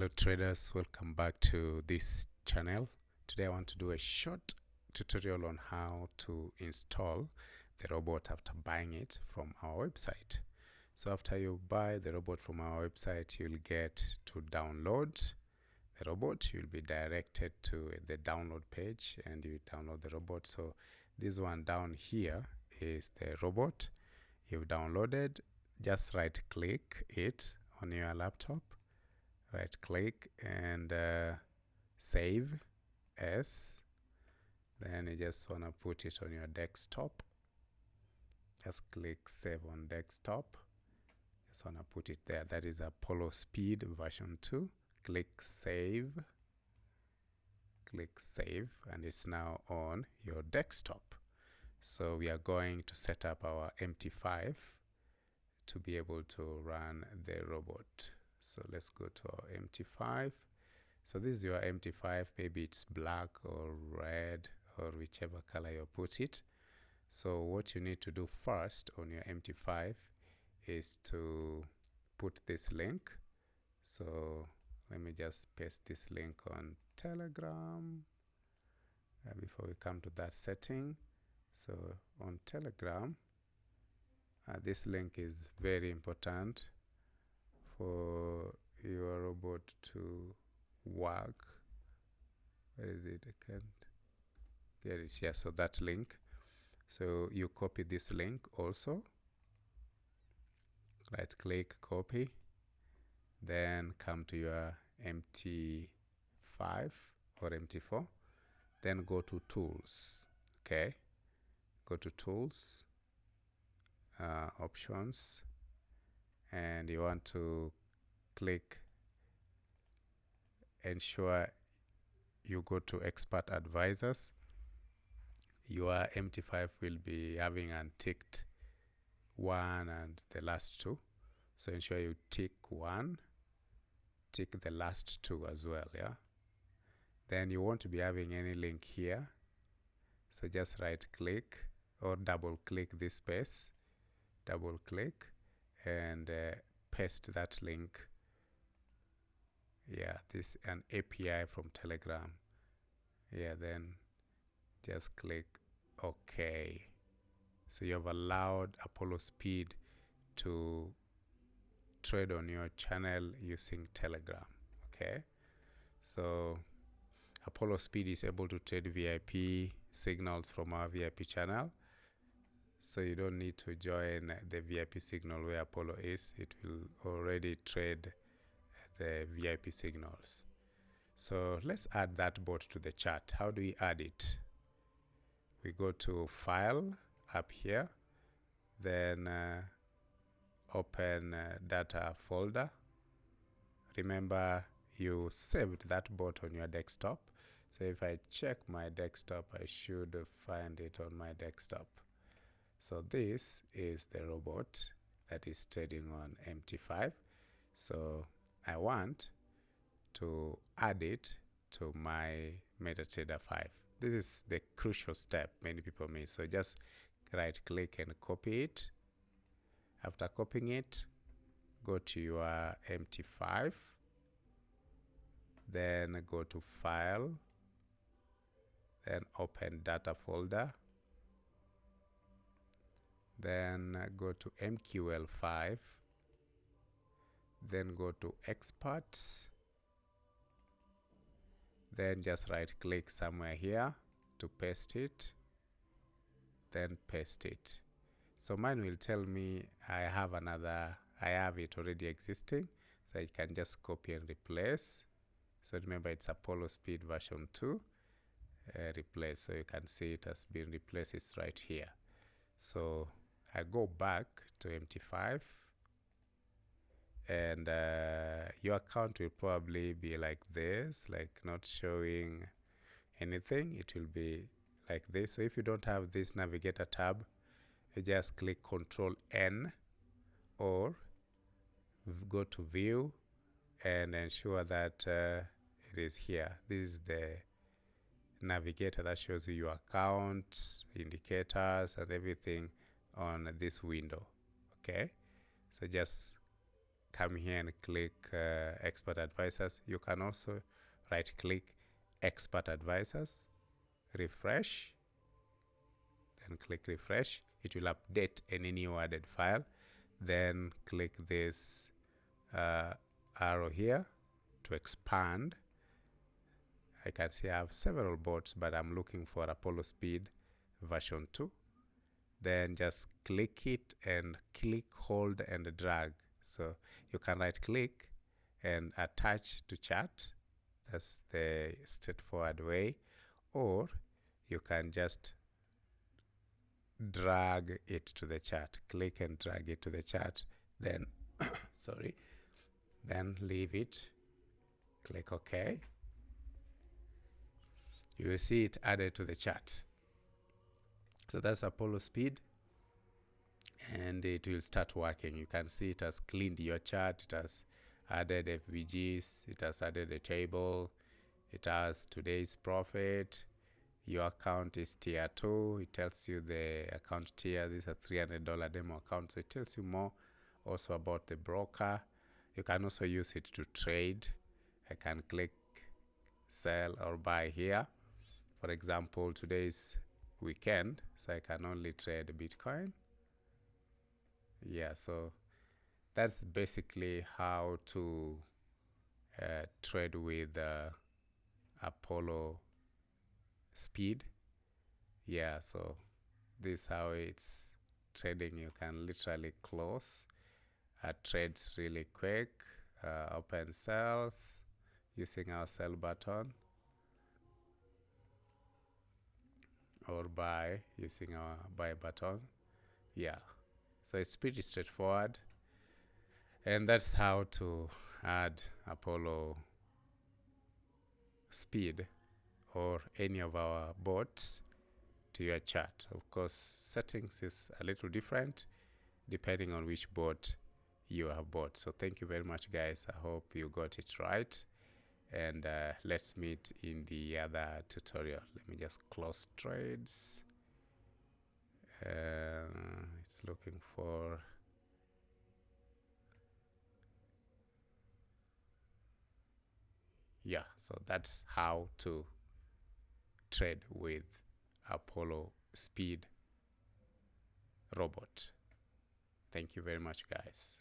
Hello traders, welcome back to this channel. Today I want to do a short tutorial on how to install the robot after buying it from our website. So after you buy the robot from our website, you'll get to download the robot. You'll be directed to the download page and you download the robot. So this one down here is the robot you've downloaded. Just right click it on your laptop. Right click and save as. Then you just want to put it on your desktop. Just click save on desktop. Just want to put it there. That is Apollo Speed version 2. Click save. Click save and it's now on your desktop. So we are going to set up our MT5 to be able to run the robot. So let's go to our MT5. So this is your MT5. Maybe it's black or red or whichever color you put it. So what you need to do first on your MT5 is to put this link. So let me just paste this link on Telegram before we come to that setting. So on Telegram, this link is very important for your robot to work. Where is it? I can't get it here. So that link. So you copy this link also. Right click, copy. Then come to your MT5 or MT4. Then go to tools. Okay. Go to tools, options, and you want to click ensure you go to expert advisors. Your MT5 will be having unticked one and the last two, so ensure you tick one, tick the last two as well. Yeah, then you won't be having any link here, so just right click or double click this space, double click and paste that link. Yeah, this an API from Telegram. Yeah, then just click OK. So you have allowed Apollo Speed to trade on your channel using Telegram. Okay, so Apollo Speed is able to trade VIP signals from our VIP channel. So you don't need to join the VIP signal where Apollo is. It will already trade the VIP signals. So let's add that bot to the chart. How do we add it? We go to File up here, then open Data folder. Remember, you saved that bot on your desktop. So if I check my desktop, I should find it on my desktop. So this is the robot that is trading on MT5. So I want to add it to my MetaTrader 5. This is the crucial step many people miss. So just right click and copy it. After copying it, go to your MT5, then go to File, then open Data folder, then go to MQL5, then go to Experts, then just right click somewhere here to paste it, then paste it. So mine will tell me I have it already existing, so I can just copy and replace. So remember, it's Apollo Speed version 2, replace. So you can see it has been replaced. It's right here. So I go back to MT5 and your account will probably be like this, like not showing anything. It will be like this. So if you don't have this navigator tab, you just click Control N or go to View and ensure that it is here. This is the navigator that shows you your account, indicators and everything on this window. Okay, so just come here and click expert advisors. You can also right click expert advisors, refresh, then click refresh. It will update any new added file. Then click this arrow here to expand. I can see I have several bots, but I'm looking for Apollo Speed version 2. Then just click it and click, hold, and drag. So you can right click and attach to chart. That's the straightforward way. Or you can just drag it to the chart. Click and drag it to the chart. Then, sorry, then leave it. Click OK. You will see it added to the chart. So that's Apollo Speed, and it will start working. You can see it has cleaned your chart. It has added FVGs. It has added a table. It has today's profit. Your account is tier 2. It tells you the account tier. This is a $300 demo account. So it tells you more also about the broker. You can also use it to trade. I can click sell or buy here. For example, today's weekend, so I can only trade Bitcoin. Yeah, so that's basically how to trade with Apollo Speed. Yeah, so this is how it's trading. You can literally close trades really quick, open sells using our sell button, or buy using our buy button. Yeah, so it's pretty straightforward, and that's how to add Apollo Speed or any of our bots to your chart. Of course, settings is a little different depending on which bot you have bought. So thank you very much, guys. I hope you got it right, and let's meet in the other tutorial. Let me just close trades. It's looking for yeah, so that's how to trade with Apollo Speed robot. Thank you very much, guys.